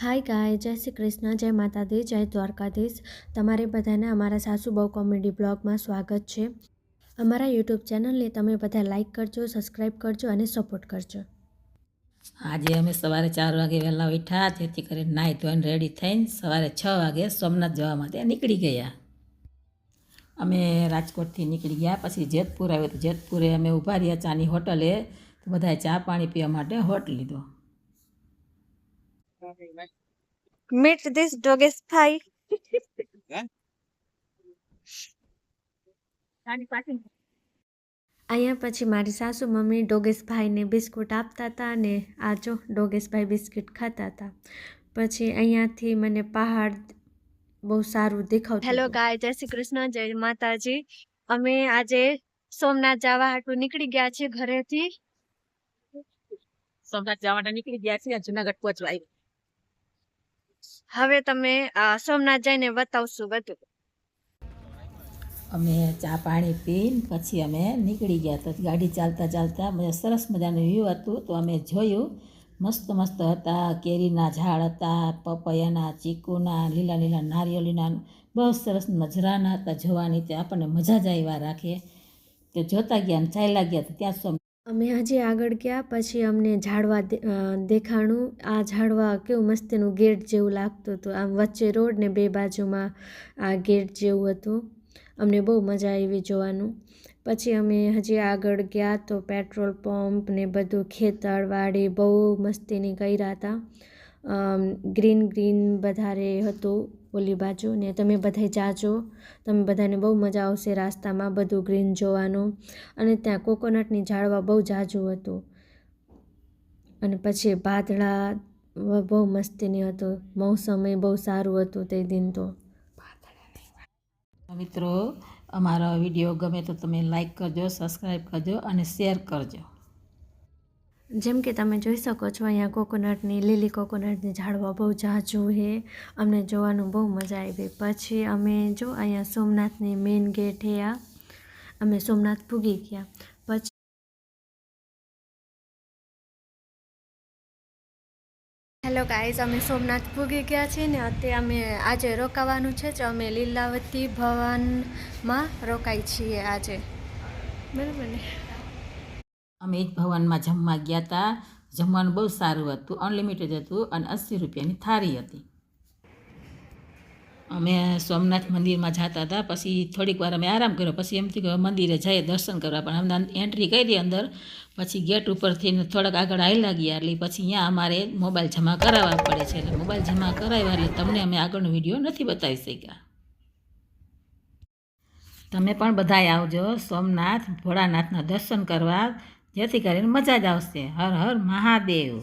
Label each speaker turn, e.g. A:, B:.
A: હાય ગાય, જય શ્રી કૃષ્ણ, જય માતાજી, જય દ્વારકાધીશ. તમારે બધાને અમારા સાસુ બહુ કોમેડી બ્લોગમાં સ્વાગત છે. અમારા યુટ્યુબ ચેનલને તમે બધા લાઇક કરજો, સબસ્ક્રાઈબ કરજો અને સપોર્ટ કરજો.
B: આજે અમે સવારે 4 વાગે વહેલા ઉઠ્યા, જેથી કરીને નાહી ધોઈને રેડી થઈને સવારે 6 વાગે સોમનાથ જવા માટે નીકળી ગયા. અમે રાજકોટથી નીકળી ગયા, પછી જેતપુર આવ્યું તો જેતપુરે અમે ઊભા રહ્યા ચાની હોટલે. તો બધાએ ચા પાણી પીવા માટે હોટ લીધો.
A: Meet this dog is pie. અહીંયા પછી મારી સાસુ મમ્મી ડોગેશભાઈને બિસ્કુટ આપતા હતા અને આ જો ડોગેશભાઈ બિસ્કિટ ખાતા હતા. પછી અહીંયાથી મને પહાડ બહુ સારું દેખાતું. હેલો ગાય, જય શ્રી કૃષ્ણ, જય માતાજી. અમે આજે સોમનાથ જવા હાટુ નીકળી ગયા છીએ ઘરેથી.
B: સોમનાથ જવા માટે નીકળી ગયા છીએ, જુનાગઢ પહોંચવા આવ્યા.
A: હવે તમે સોમનાથ જઈને બતાવશું બધું.
B: અમે ચા પાણી પીને પછી અમે નીકળી ગયા. તો ગાડી ચાલતા ચાલતા સરસ મજાનું વ્યૂ હતું. તો અમે જોયું, મસ્ત મસ્ત હતા. કેરીના ઝાડ હતા, પપૈયાના, ચીકુના, લીલા લીલા નારિયેળીના, બહુ સરસ નજરાના હતા જોવાની. તે આપણને મજા જ આવ્યા રાખે. તે જોતા ગયા અને ચાલ્યા ગયા. તો ત્યાં
A: અમે હજી આગળ ગયા પછી અમને ઝાડવા દેખાણું. આ ઝાડવા કેવું મસ્તીનું ગેટ જેવું લાગતું હતું. આમ વચ્ચે રોડ ને બે બાજુમાં આ ગેટ જેવું હતું. અમને બહુ મજા આવી જોવાનું. પછી અમે હજી આગળ ગયા તો પેટ્રોલ પંપ ને બધું ખેતરવાડી બહુ મસ્તીની કર્યા હતા. ગ્રીન ગ્રીન વધારે હતું ઓલી બાજુ. ને તમે બધાય જાજો, તમે બધાને બહુ મજા આવશે રાસ્તામાં બધું ગ્રીન જોવાનું. અને ત્યાં કોકોનટની ઝાડવા બહુ જાજુ હતું. અને પછી ભાદળા બહુ મસ્તીની હતું. મોસમ બહુ સારું હતું તે દિન તો.
B: મિત્રો, અમારો વિડીયો ગમે તો તમે લાઈક કરજો, સબસ્ક્રાઈબ કરજો અને શેર કરજો.
A: જેમ કે તમે જોઈ શકો છો અહીંયા કોકોનટની લીલી કોકોનટની ઝાડવા બહુ જાજુ છે. અમને જોવાનું બહુ મજા આવી. પછી અમે જો અહીંયા સોમનાથની મેઇન ગેટ છે. આ અમે સોમનાથ પૂગી ગયા. પછી હેલો ગાઈઝ, અમે સોમનાથ પૂગી ગયા છીએ ને અત્યારે અમે આજે રોકાવાનું છે. અમે લીલાવતી ભવનમાં રોકાઈ છીએ આજે, બરાબર ને?
B: અમે એક ભવનમાં જમવા ગયા હતા. જમવાનું બહુ સારું હતું, અનલિમિટેડ હતું અને 80 રૂપિયાની થાળી હતી. અમે સોમનાથ મંદિરમાં જતા હતા. પછી થોડીક વાર અમે આરામ કર્યો. પછી એમથી કે મંદિરે જઈએ દર્શન કરવા, પણ અમને એન્ટ્રી કરી અંદર. પછી ગેટ ઉપરથી થોડાક આગળ આવેલા ગયા. એટલે પછી અહીંયા અમારે મોબાઈલ જમા કરાવવા પડે છે. એટલે મોબાઈલ જમા કરાવ્યા એટલે તમને અમે આગળનો વિડીયો નથી બતાવી શક્યા. તમે પણ બધાય આવજો સોમનાથ ભોળાનાથના દર્શન કરવા, જેથી કરીને મજા જ આવશે. હર હર મહાદેવ.